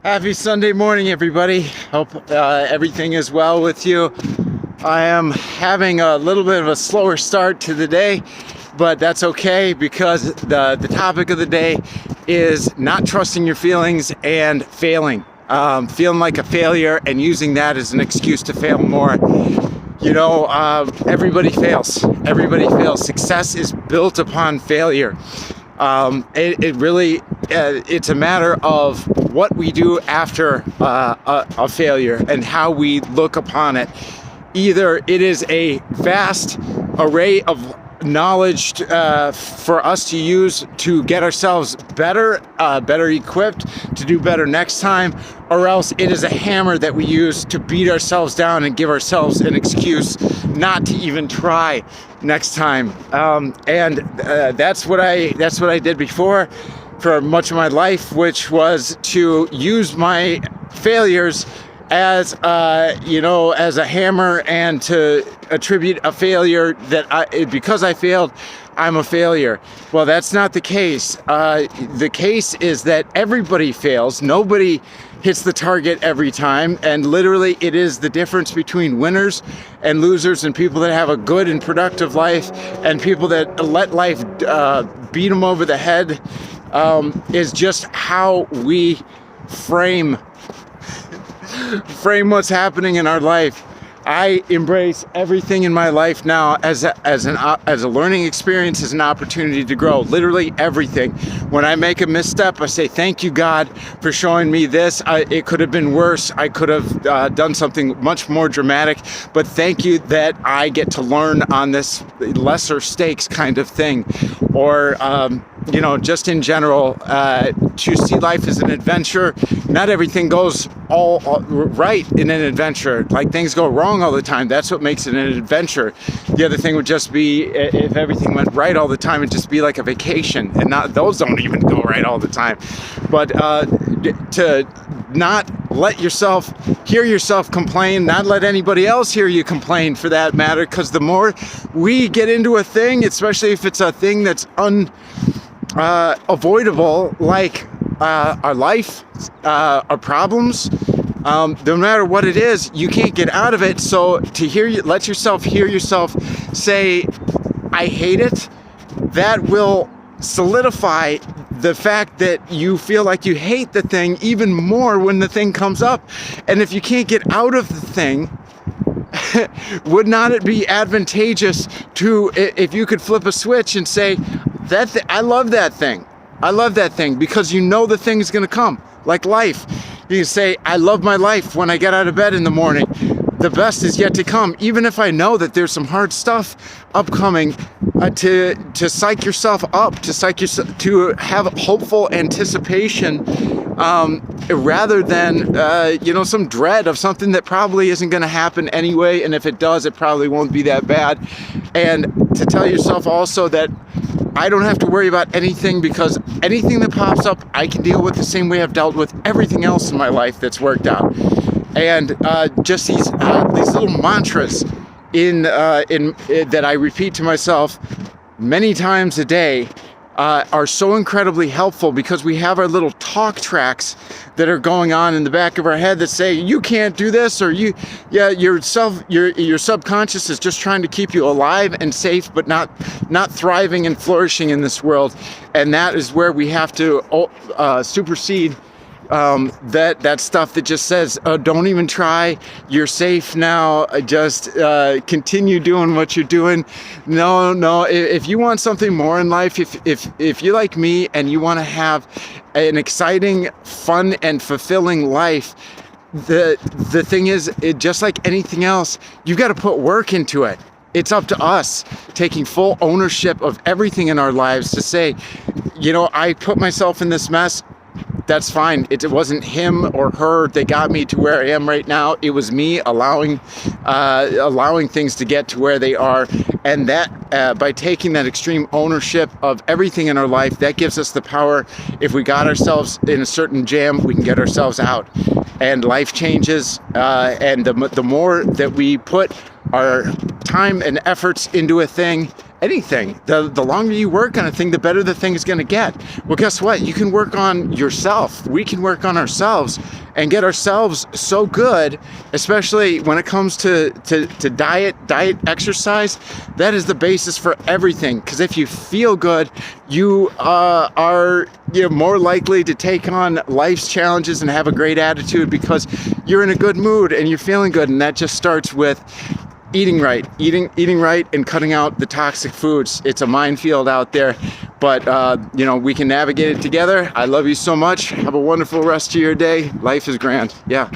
Happy Sunday morning, everybody. Hope everything is well with you. I am having a little bit of a slower start to the day, but that's okay because the topic of the day is not trusting your feelings and failing. Feeling like a failure and using that as an excuse to fail more. You know, everybody fails. Everybody fails. Success is built upon failure. It really, it's a matter of what we do after a failure and how we look upon it. Either it is a vast array of knowledge for us to use to get ourselves better equipped to do better next time, or else it is a hammer that we use to beat ourselves down and give ourselves an excuse not to even try next time. That's what I did before for much of my life, which was to use my failures as as a hammer and to attribute a failure that because I failed, I'm a failure. Well, that's not the case. The case is that everybody fails. Nobody hits the target every time, and literally it is the difference between winners and losers, and people that have a good and productive life and people that let life beat them over the head, is just how we frame what's happening in our life. I embrace everything in my life now as a learning experience, as an opportunity to grow. Literally everything. When I make a misstep, I say, thank you, God, for showing me this. It could have been worse. I could have done something much more dramatic, but thank you that I get to learn on this lesser stakes kind of thing. Or, just in general, to see life as an adventure. Not everything goes all right in an adventure. Like, things go wrong all the time. That's what makes it an adventure. The other thing would just be if everything went right all the time, it'd just be like a vacation. And those don't even go right all the time. But to not let yourself hear yourself complain, not let anybody else hear you complain for that matter, because the more we get into a thing, especially if it's a thing that's avoidable, like our life, our problems, no matter what it is, you can't get out of it. So to let yourself hear yourself say, I hate it, that will solidify the fact that you feel like you hate the thing even more when the thing comes up. And if you can't get out of the thing, would not it be advantageous if you could flip a switch and say, I love that thing. I love that thing, because you know the thing is going to come, like life. You can say, I love my life when I get out of bed in the morning. The best is yet to come. Even if I know that there's some hard stuff upcoming, to psych yourself up, to have hopeful anticipation, rather than some dread of something that probably isn't going to happen anyway. And if it does, it probably won't be that bad. And to tell yourself also that I don't have to worry about anything, because anything that pops up, I can deal with the same way I've dealt with everything else in my life that's worked out. And just these little mantras that I repeat to myself many times a day are so incredibly helpful, because we have our little talk tracks that are going on in the back of our head that say, you can't do this, or your subconscious is just trying to keep you alive and safe, but not thriving and flourishing in this world. And that is where we have to supersede that stuff that just says, don't even try, you're safe now, just continue doing what you're doing. No, if you want something more in life, if you're like me and you want to have an exciting, fun, and fulfilling life, the thing is, just like anything else, you've got to put work into it. It's up to us taking full ownership of everything in our lives to say, I put myself in this mess. That's fine. It wasn't him or her that got me to where I am right now. It was me allowing things to get to where they are. And that by taking that extreme ownership of everything in our life, that gives us the power. If we got ourselves in a certain jam, we can get ourselves out. And life changes. And the more that we put our time and efforts into a thing, anything. The longer you work on a thing, the better the thing is going to get. Well, guess what? You can work on yourself. We can work on ourselves and get ourselves so good, especially when it comes to diet exercise. That is the basis for everything. Because if you feel good, you are more likely to take on life's challenges and have a great attitude because you're in a good mood and you're feeling good. And that just starts with eating right and cutting out the toxic foods. It's a minefield out there, but we can navigate it together. I love you so much. Have a wonderful rest of your day. Life is grand. Yeah.